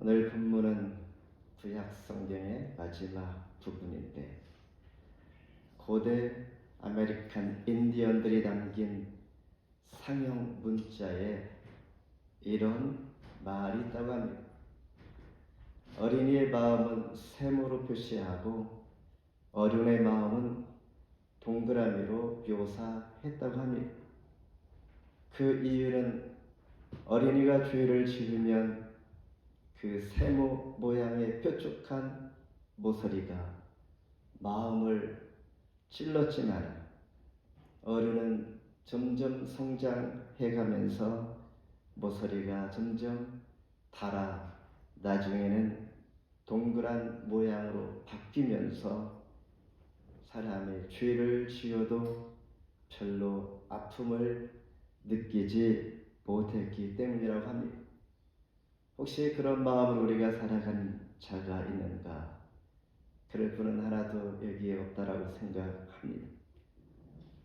오늘 본문은 구약 성경의 마지막 부분인데 고대 아메리칸 인디언들이 남긴 상형 문자에 이런 말이 있다고 합니다. 어린이의 마음은 세모로 표시하고 어른의 마음은 동그라미로 묘사했다고 합니다. 그 이유는 어린이가 죄를 지으면 그 세모 모양의 뾰족한 모서리가 마음을 찔렀지만 어른은 점점 성장해가면서 모서리가 점점 닳아 나중에는 동그란 모양으로 바뀌면서 사람의 죄를 지어도 별로 아픔을 느끼지 못했기 때문이라고 합니다. 혹시 그런 마음을 우리가 살아간 자가 있는가? 그럴 분은 하나도 여기에 없다라고 생각합니다.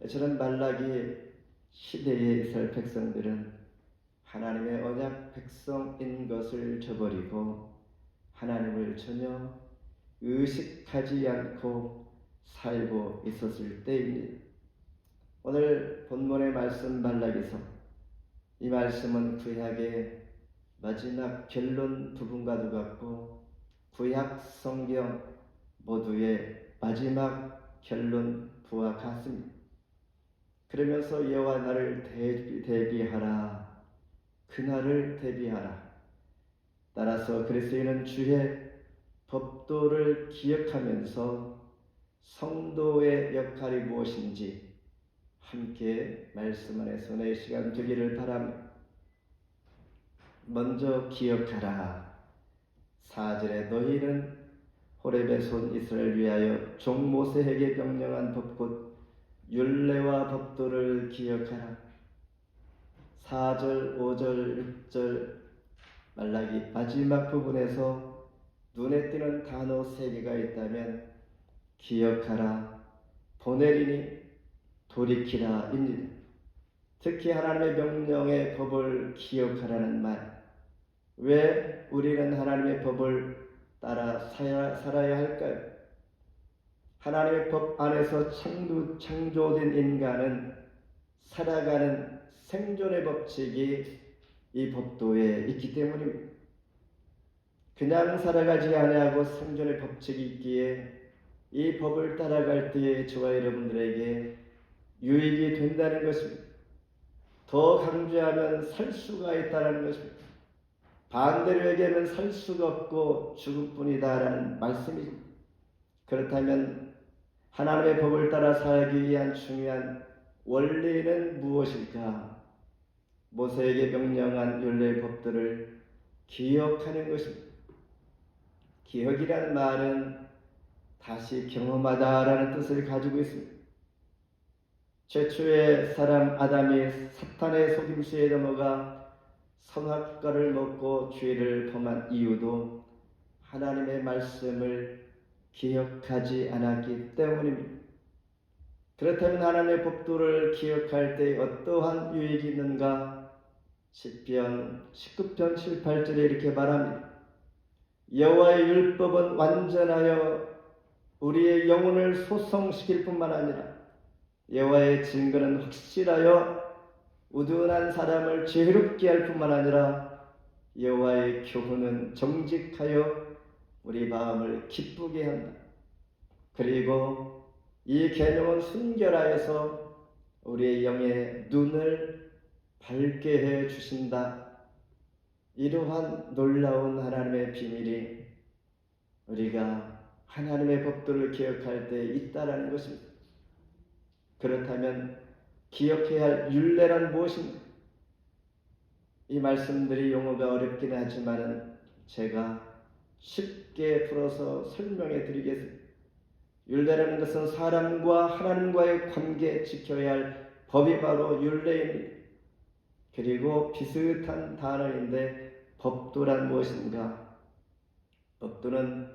저는 말라기 시대의 이스라엘 백성들은 하나님의 언약 백성인 것을 저버리고 하나님을 전혀 의식하지 않고 살고 있었을 때입니다. 오늘 본문의 말씀 말라기서, 이 말씀은 구약의 마지막 결론 부분과도 같고 구약 성경 모두의 마지막 결론 부와 같습니다. 그러면서 여호와 나를 대비하라, 그날을 대비하라. 따라서 그리스도인은 주의 법도를 기억하면서 성도의 역할이 무엇인지 함께 말씀 안에서 내 시간 되기를 바랍니다. 먼저 기억하라. 4절에 너희는 호렙의 손 이스라엘 위하여 종 모세에게 명령한 법 곧 율례와 법도를 기억하라. 4절, 5절, 6절 말라기 마지막 부분에서 눈에 띄는 단어 3개가 있다면 기억하라, 보내리니, 돌이키라 입니다. 특히 하나님의 명령의 법을 기억하라는 말. 왜 우리는 하나님의 법을 따라 살아야 할까요? 하나님의 법 안에서 창조된 인간은 살아가는 생존의 법칙이 이 법도에 있기 때문입니다. 그냥 살아가지 아니하고 생존의 법칙이 있기에 이 법을 따라갈 때에 저와 여러분들에게 유익이 된다는 것입니다. 더 강조하면 살 수가 있다는 것입니다. 반대로 얘기하면 살 수가 없고 죽을 뿐이다라는 말씀이죠. 그렇다면 하나님의 법을 따라 살기 위한 중요한 원리는 무엇일까? 모세에게 명령한 율례의 법들을 기억하는 것입니다. 기억이라는 말은 다시 경험하다라는 뜻을 가지고 있습니다. 최초의 사람 아담이 사탄의 속임수에 넘어가 선악과를 먹고 죄를 범한 이유도 하나님의 말씀을 기억하지 않았기 때문입니다. 그렇다면 하나님의 법도를 기억할 때 어떠한 유익이 있는가? 시편 19편 7, 8절에 이렇게 말합니다. 여호와의 율법은 완전하여 우리의 영혼을 소성시킬 뿐만 아니라 여호와의 증거는 확실하여 우둔한 사람을 지혜롭게 할 뿐만 아니라 여호와의 교훈은 정직하여 우리 마음을 기쁘게 한다. 그리고 이 계명은 순결하여서 우리의 영의 눈을 밝게 해 주신다. 이러한 놀라운 하나님의 비밀이 우리가 하나님의 법도를 기억할 때 있다라는 것입니다. 그렇다면 기억해야 할 율례란 무엇인가? 이 말씀들이 용어가 어렵긴 하지만 제가 쉽게 풀어서 설명해 드리겠습니다. 율례라는 것은 사람과 하나님과의 관계 지켜야 할 법이 바로 율례입니다. 그리고 비슷한 단어인데 법도란 무엇인가? 법도는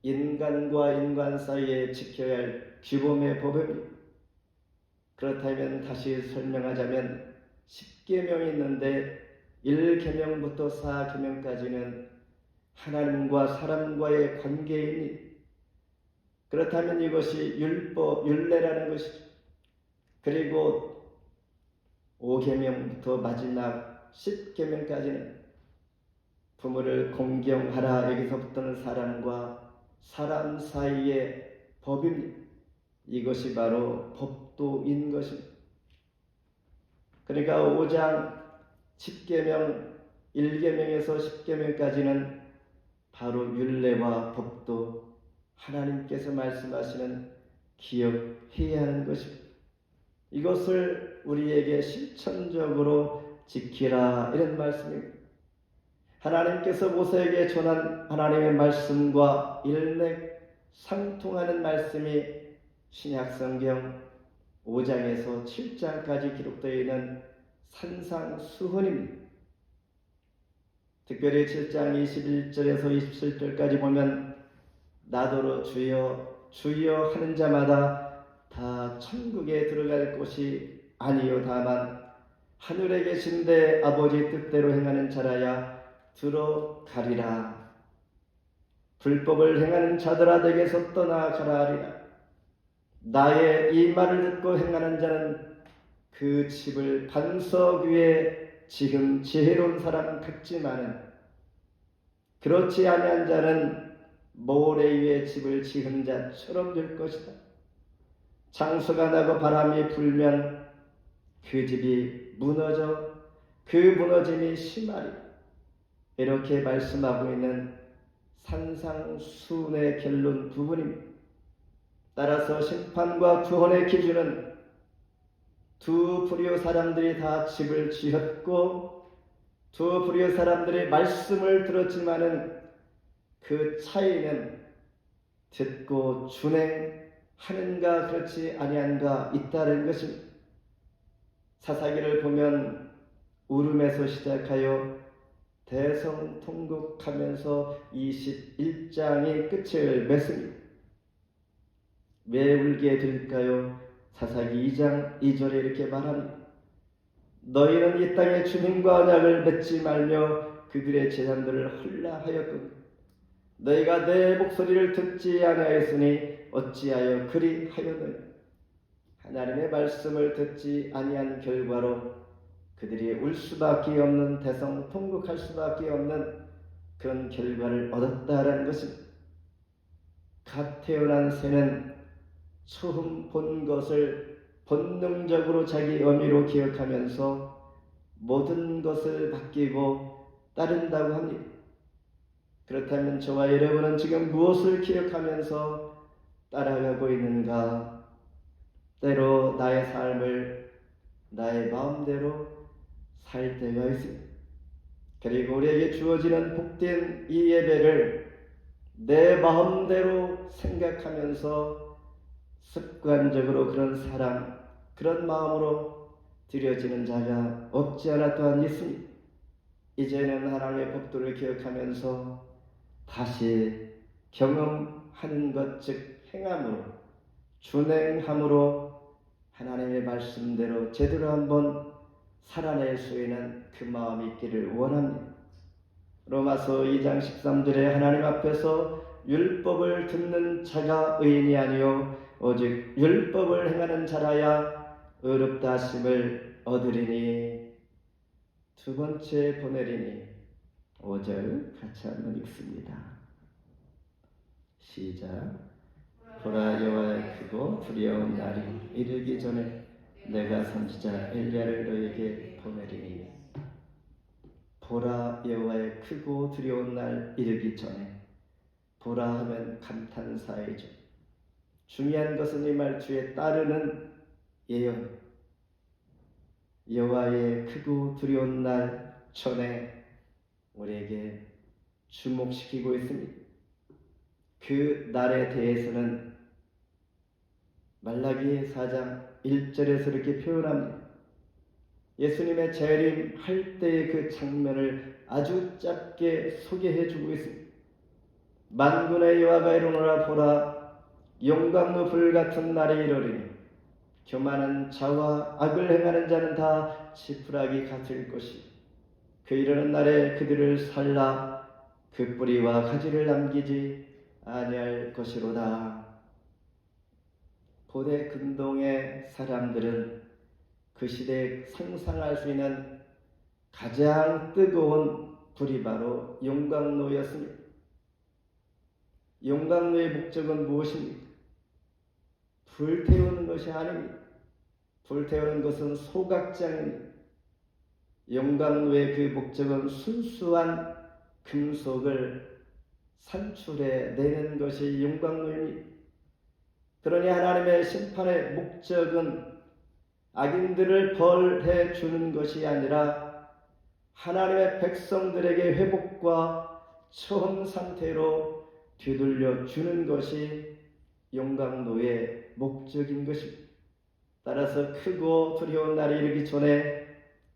인간과 인간 사이에 지켜야 할 규범의 법입니다. 그렇다면 다시 설명하자면 10계명이 있는데 1계명부터 4계명까지는 하나님과 사람과의 관계입니다. 그렇다면 이것이 율례라는 것이죠. 그리고 5계명부터 마지막 10계명까지는 부모를 공경하라. 여기서부터는 사람과 사람 사이의 법입니다. 이것이 바로 법도인 것입니다. 그러니까 5장 10계명 1계명에서 10계명까지는 바로 율례와 법도, 하나님께서 말씀하시는 기억해야 하는 것입니다. 이것을 우리에게 실천적으로 지키라, 이런 말씀입니다. 하나님께서 모세에게 전한 하나님의 말씀과 일맥상통하는 말씀이 신약성경 5장에서 7장까지 기록되어 있는 산상수훈입니다. 특별히 7장 21절에서 27절까지 보면 나더러 주여 주여 하는 자마다 다 천국에 들어갈 곳이 아니요 다만 하늘에 계신데 아버지 뜻대로 행하는 자라야 들어가리라. 불법을 행하는 자들아 내게서 떠나가라 하리라. 나의 이 말을 듣고 행하는 자는 그 집을 반석 위에 지은 지혜로운 사람 같지만은 그렇지 아니한 자는 모래 위에 집을 지은 자처럼 될 것이다. 장수가 나고 바람이 불면 그 집이 무너져 그 무너짐이 심하리. 이렇게 말씀하고 있는 산상수훈의 결론 부분입니다. 따라서 심판과 구원의 기준은 두 부류 사람들이 다 집을 지었고 두 부류 사람들이 말씀을 들었지만은 그 차이는 듣고 준행하는가 그렇지 아니한가 있다는 것입니다. 사사기를 보면 울음에서 시작하여 대성통곡하면서 21장이 끝을 맺습니다. 왜 울게 될까요? 사사기 2장 2절에 이렇게 말합니다. 너희는 이 땅에 주님과 언약을 맺지 말며 그들의 제단들을 헐라하였거든. 너희가 내 목소리를 듣지 아니하였으니 어찌하여 그리하였느냐. 하나님의 말씀을 듣지 아니한 결과로 그들이 울 수밖에 없는, 대성통곡할 수밖에 없는 그런 결과를 얻었다라는 것입니다. 갓 태어난 새는 처음 본 것을 본능적으로 자기 어미로 기억하면서 모든 것을 맡기고 따른다고 합니다. 그렇다면 저와 여러분은 지금 무엇을 기억하면서 따라가고 있는가? 때로 나의 삶을 나의 마음대로 살 때가 있습니다. 그리고 우리에게 주어지는 복된 이 예배를 내 마음대로 생각하면서 습관적으로 그런 사람, 그런 마음으로 드려지는 자가 없지 않아 또한 있습니다. 이제는 하나님의 법도를 기억하면서 다시 경험하는 것, 즉 행함으로, 준행함으로 하나님의 말씀대로 제대로 한번 살아낼 수 있는 그 마음이 있기를 원합니다. 로마서 2장 13절에 하나님 앞에서 율법을 듣는 자가 의인이 아니요 오직 율법을 행하는 자라야 의롭다 하심을 얻으리니. 두 번째 보내리니 5절 같이 한번 읽습니다. 시작. 보라 여호와의 크고 두려운 날이 이르기 전에 내가 선지자 엘리야를 너에게 보내리니. 보라 여호와의 크고 두려운 날 이르기 전에. 보라 하면 감탄사이죠. 중요한 것은 이 말투에 따르는 예언. 여호와의 크고 두려운 날 전에 우리에게 주목시키고 있습니다. 그 날에 대해서는 말라기 4장 1절에서 이렇게 표현합니다. 예수님의 재림할 때의 그 장면을 아주 짧게 소개해 주고 있습니다. 만군의 여호와가 이르노라. 보라 용광로 불같은 날이 이르리니 교만한 자와 악을 행하는 자는 다 지푸라기 같을 것이 그 이르는 날에 그들을 살라 그 뿌리와 가지를 남기지 아니할 것이로다. 고대 근동의 사람들은 그 시대에 상상할 수 있는 가장 뜨거운 불이 바로 용광로였습니다. 용광로의 목적은 무엇입니까? 불태우는 것이 아닙니다. 불태우는 것은 소각장입니다. 용광로의 그 목적은 순수한 금속을 산출해 내는 것이 용광로입니다. 그러니 하나님의 심판의 목적은 악인들을 벌해 주는 것이 아니라 하나님의 백성들에게 회복과 처음 상태로 되돌려 주는 것이 용광로의 목적인 것입니다. 따라서 크고 두려운 날이 이르기 전에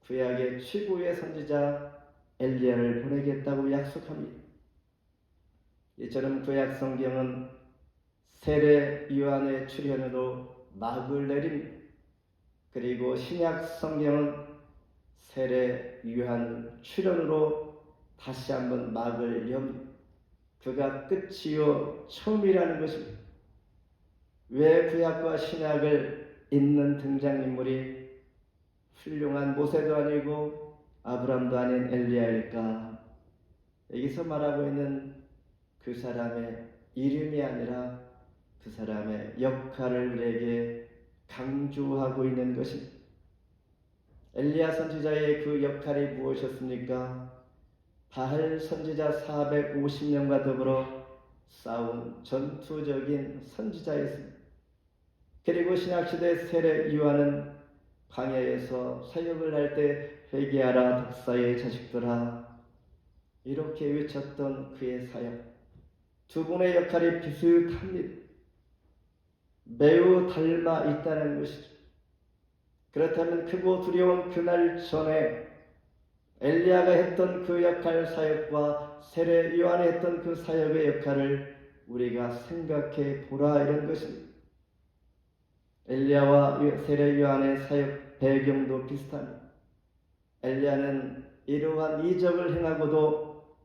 구약의 최고의 선지자 엘리야를 보내겠다고 약속합니다. 이처럼 구약 성경은 세례 요한의 출현으로 막을 내립니다. 그리고 신약 성경은 세례 요한 출현으로 다시 한번 막을 엽니다. 그가 끝이요 처음이라는 것입니다. 왜 구약과 신약을 잇는 등장인물이 훌륭한 모세도 아니고 아브람도 아닌 엘리야일까? 여기서 말하고 있는 그 사람의 이름이 아니라 그 사람의 역할을 우리에게 강조하고 있는 것입니다. 엘리야 선지자의 그 역할이 무엇이었습니까? 바알 선지자 450명과 더불어 싸운 전투적인 선지자였습니다. 그리고 신약시대 세례 요한은 광야에서 사역을 할 때 회개하라 독사의 자식들아 이렇게 외쳤던 그의 사역. 두 분의 역할이 비슷합니다. 매우 닮아 있다는 것이죠. 그렇다면 크고 두려운 그날 전에 엘리야가 했던 그 역할 사역과 세례 요한이 했던 그 사역의 역할을 우리가 생각해 보라 이런 것입니다. 엘리야와 세례 요한의 사역 배경도 비슷합니다. 엘리야는 이러한 이적을 행하고도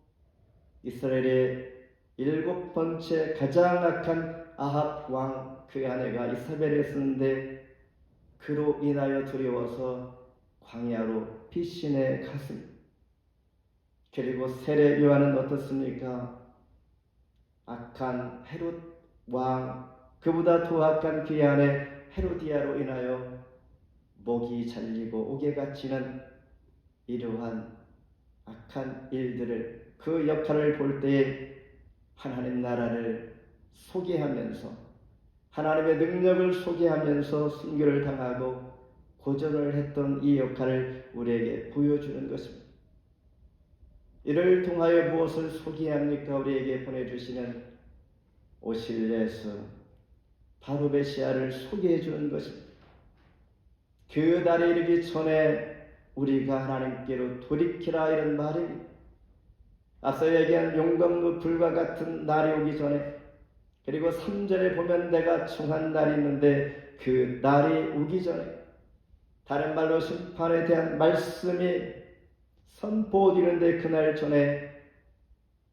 이스라엘의 7번째 가장 악한 아합 왕 그 아내가 이사벨이었는데 그로 인하여 두려워서 광야로 피신해 갔습니다. 그리고 세례 요한은 어떻습니까? 악한 헤롯 왕 그보다 더 악한 그의 아내 헤로디아로 인하여 목이 잘리고 옥에 갇히는 이러한 악한 일들을 그 역할을 볼 때에 하나님 나라를 소개하면서 하나님의 능력을 소개하면서 순교를 당하고 고전을 했던 이 역할을 우리에게 보여주는 것입니다. 이를 통하여 무엇을 소개합니까? 우리에게 보내주시는 오실 예수 바로 메시아를 소개해 주는 것입니다. 그 날이 이르기 전에 우리가 하나님께로 돌이키라 이런 말입니다. 앞서 얘기한 용광로 불과 같은 날이 오기 전에 그리고 3절에 보면 내가 정한 날이 있는데 그 날이 오기 전에 다른 말로 심판에 대한 말씀이 선포되는데 그날 전에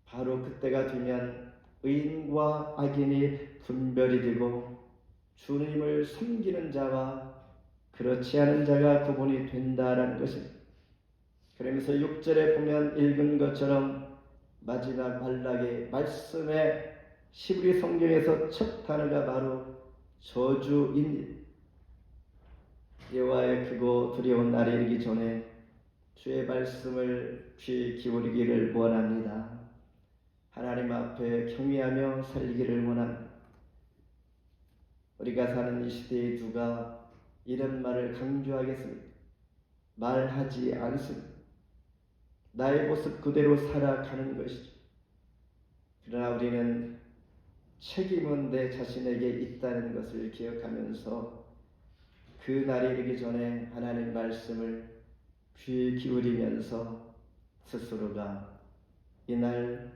바로 그때가 되면 의인과 악인이 분별이 되고 주님을 섬기는 자와 그렇지 않은 자가 구분이 된다라는 것입니다. 그러면서 6절에 보면 읽은 것처럼 마지막 말락의 말씀에 시브리 성경에서 첫 단어가 바로 저주입니다. 여호와의 크고 두려운 날이 이르기 전에 주의 말씀을 귀 기울이기를 원합니다. 하나님 앞에 경외하며 살기를 원합니다. 우리가 사는 이 시대에 누가 이런 말을 강조하겠습니까? 말하지 않습니다. 나의 모습 그대로 살아가는 것이죠. 그러나 우리는 책임은 내 자신에게 있다는 것을 기억하면서 그 날이 이르기 전에 하나님 말씀을 귀 기울이면서 스스로가 이날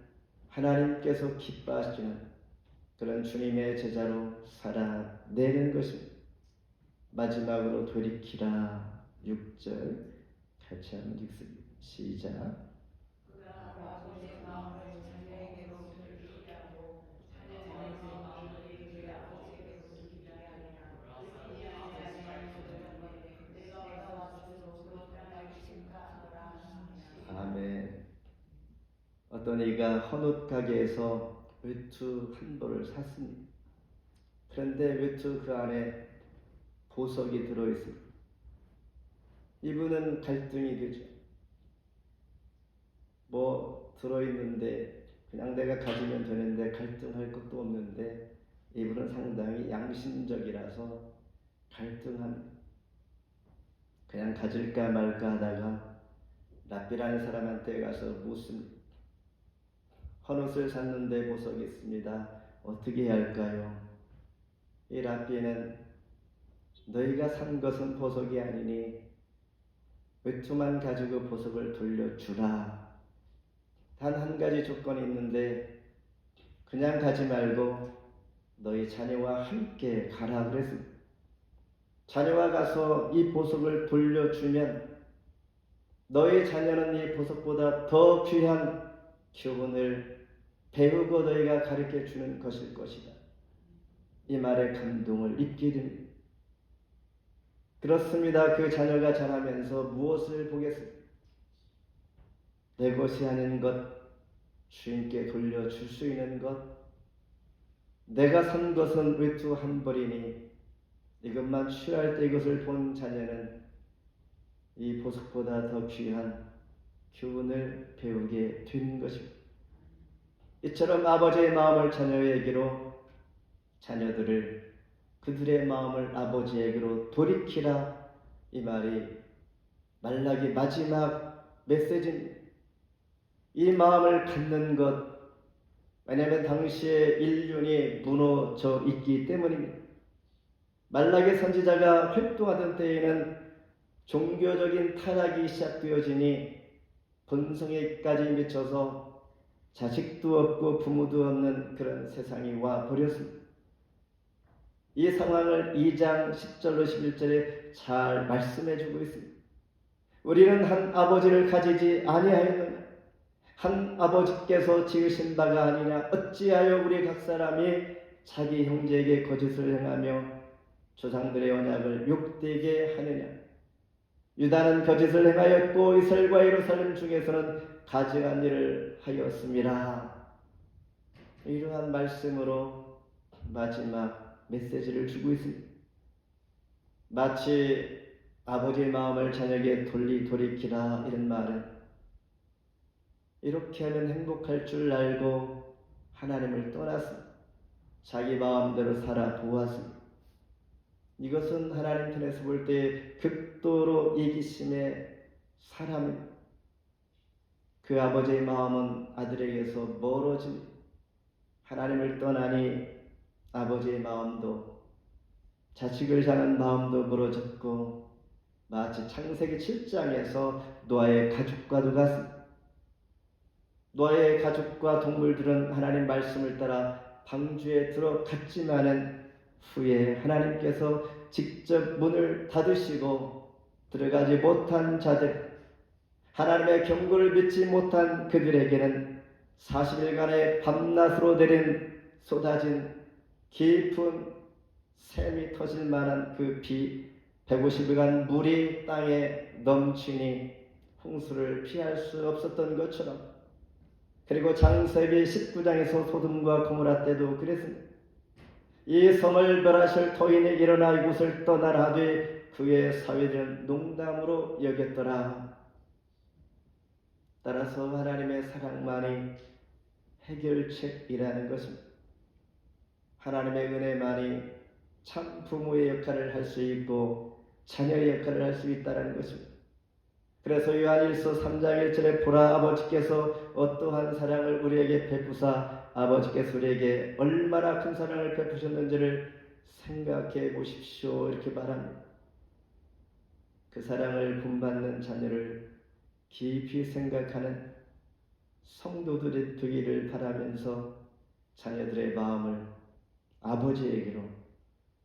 하나님께서 기뻐하시는 그런 주님의 제자로 살아내는 것입니다. 마지막으로 돌이키라 6절 같이 한번 읽습니다. 시작. 어떤 이가 헌옷 가게에서 외투 한 벌을 샀습니다. 그런데 외투 그 안에 보석이 들어있습니다. 이분은 갈등이 되죠. 뭐 들어있는데 그냥 내가 가지면 되는데 갈등할 것도 없는데, 이분은 상당히 양심적이라서 갈등합니다. 그냥 가질까 말까 하다가 랍비라는 사람한테 가서 묻습니다. 헌옷을 샀는데 보석이 있습니다. 어떻게 해야 할까요? 이 랍비는 너희가 산 것은 보석이 아니니 외투만 가지고 보석을 돌려주라. 단 한 가지 조건이 있는데 그냥 가지 말고 너희 자녀와 함께 가라 그랬습니다. 자녀와 가서 이 보석을 돌려주면 너희 자녀는 이 보석보다 더 귀한 교훈을 배우고 너희가 가르쳐 주는 것일 것이다. 이 말에 감동을 입게 됩니다. 그렇습니다. 그 자녀가 자라면서 무엇을 보겠습니까? 내 것이 아닌 것, 주인께 돌려줄 수 있는 것, 내가 산 것은 외투 한 벌이니 이것만 취할 때 이것을 본 자녀는 이 보석보다 더 귀한 교훈을 배우게 된 것입니다. 이처럼 아버지의 마음을 자녀에게로, 자녀들을 그들의 마음을 아버지에게로 돌이키라, 이 말이 말라기 마지막 메시지입니다. 이 마음을 갖는 것, 왜냐하면 당시에 인륜이 무너져 있기 때문입니다. 말라기 선지자가 활동하던 때에는 종교적인 타락이 시작되어지니 본성에까지 미쳐서 자식도 없고 부모도 없는 그런 세상이 와 버렸습니다. 이 상황을 2장 10절로 11절에 잘 말씀해 주고 있습니다. 우리는 한 아버지를 가지지 아니하였느냐? 한 아버지께서 지으신 바가 아니냐? 어찌하여 우리 각 사람이 자기 형제에게 거짓을 행하며 조상들의 언약을 욕되게 하느냐? 유다는 거짓을 행하였고 이스라엘과 예루살렘 중에서는 가증한 일을 하였습니다. 이러한 말씀으로 마지막 메시지를 주고 있습니다. 마치 아버지의 마음을 자녀에게 돌이키라, 이런 말은 이렇게 하면 행복할 줄 알고 하나님을 떠났습니다. 자기 마음대로 살아 보았습니다. 이것은 하나님 편에서 볼 때 극도로 이기심의 사람입니다. 그 아버지의 마음은 아들에게서 멀어집니다. 하나님을 떠나니 아버지의 마음도, 자식을 향한 마음도 멀어졌고 마치 창세기 7장에서 노아의 가족과도 같습니다. 노아의 가족과 동물들은 하나님 말씀을 따라 방주에 들어갔지만은 후에 하나님께서 직접 문을 닫으시고 들어가지 못한 자들, 하나님의 경고를 믿지 못한 그들에게는 40일간의 밤낮으로 쏟아진 깊은 샘이 터질 만한 그 비, 150일간 물이 땅에 넘치니 홍수를 피할 수 없었던 것처럼, 그리고 창세기 19장에서 소돔과 고모라 때도 그랬습니다. 이 성을 멸하실 터인이 일어나 이곳을 떠나라 하되 그의 사위들은 농담으로 여겼더라. 따라서 하나님의 사랑만이 해결책이라는 것입니다. 하나님의 은혜만이 참 부모의 역할을 할 수 있고 자녀의 역할을 할 수 있다는 것입니다. 그래서 요한일서 3장 1절에 보라, 아버지께서 어떠한 사랑을 우리에게 베푸사 아버지께서 우리에게 얼마나 큰 사랑을 베푸셨는지를 생각해 보십시오, 이렇게 말합니다. 그 사랑을 본받는 자녀를 깊이 생각하는 성도들이 되기를 바라면서 자녀들의 마음을 아버지에게로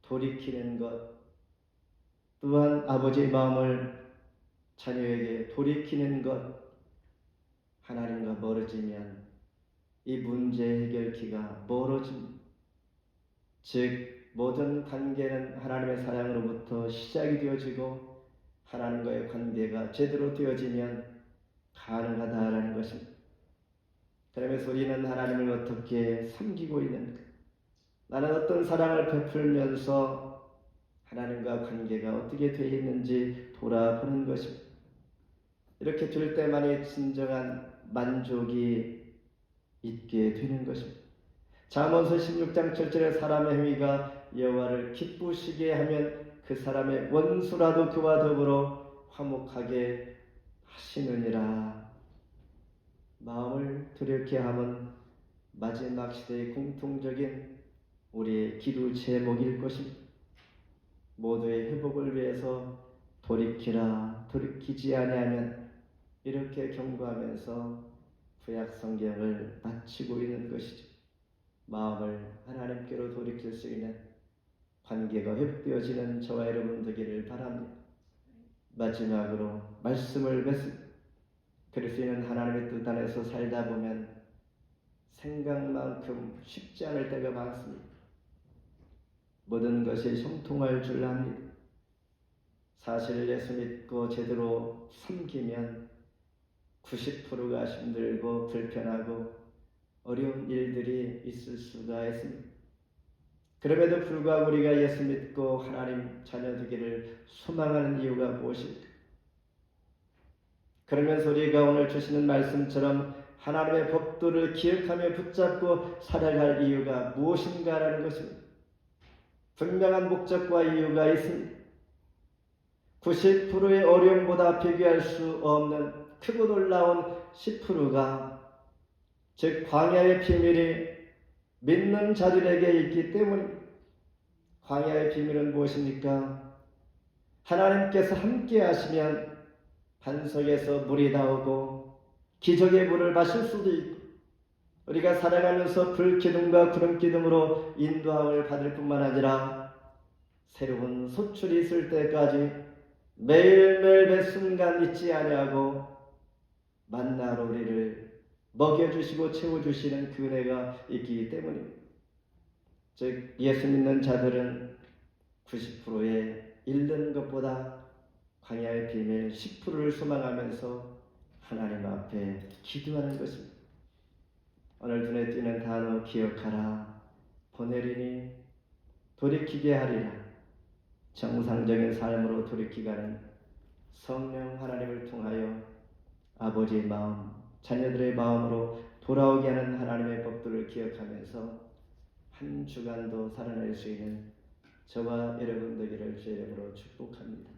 돌이키는 것, 또한 아버지의 마음을 자녀에게 돌이키는 것, 하나님과 멀어지면 이 문제 해결키가 멀어집니다. 즉 모든 관계는 하나님의 사랑으로부터 시작이 되어지고 하나님과의 관계가 제대로 되어지면 가능하다라는 것입니다. 그러면서 우리는 하나님을 어떻게 섬기고 있는가? 나는 어떤 사랑을 베풀면서 하나님과 관계가 어떻게 되어 있는지 돌아보는 것입니다. 이렇게 될 때만이 진정한 만족이 있게 되는 것입니다. 잠언서 16장 7절에 사람의 행위가 여호와를 기쁘시게 하면 그 사람의 원수라도 그와 더불어 화목하게 하시느니라. 마음을 돌이켜 하면 마지막 시대의 공통적인 우리의 기도 제목일 것입니다. 모두의 회복을 위해서 돌이키라. 돌이키지 아니하면 이렇게 경고하면서 구약 성경을 마치고 있는 것이죠. 마음을 하나님께로 돌이킬 수 있는 관계가 회복되어지는 저와 여러분 되기를 바랍니다. 마지막으로 말씀을 맺습니다. 그럴 수 있는 하나님의 뜻 안에서 살다 보면 생각만큼 쉽지 않을 때가 많습니다. 모든 것이 형통할 줄 압니다. 사실 예수 믿고 제대로 섬기면 90%가 힘들고 불편하고 어려운 일들이 있을 수가 있습니다. 그럼에도 불구하고 우리가 예수 믿고 하나님 자녀 되기를 소망하는 이유가 무엇일까? 그러면서 우리가 오늘 주시는 말씀처럼 하나님의 법도를 기억하며 붙잡고 살아갈 이유가 무엇인가라는 것입니다. 분명한 목적과 이유가 있습니다. 90%의 어려움보다 비교할 수 없는 크고 놀라운 10%가 즉 광야의 비밀이 믿는 자들에게 있기 때문입니다. 광야의 비밀은 무엇입니까? 하나님께서 함께 하시면 반석에서 물이 나오고 기적의 물을 마실 수도 있고 우리가 살아가면서 불기둥과 구름기둥으로 인도함을 받을 뿐만 아니라 새로운 소출이 있을 때까지 매일매일 매 순간 잊지 아니하고 만나로 우리를 먹여주시고 채워주시는 그 은혜가 있기 때문입니다. 즉 예수 믿는 자들은 90%의 잃는 것보다 광야의 비밀 10%를 소망하면서 하나님 앞에 기도하는 것입니다. 오늘 눈에 띄는 단어 기억하라, 보내리니, 돌이키게 하리라. 정상적인 삶으로 돌이키가는 성령 하나님을 통하여 아버지의 마음, 자녀들의 마음으로 돌아오게 하는 하나님의 법도를 기억하면서 한 주간도 살아낼 수 있는 저와 여러분 되기를 주의 이름으로 축복합니다.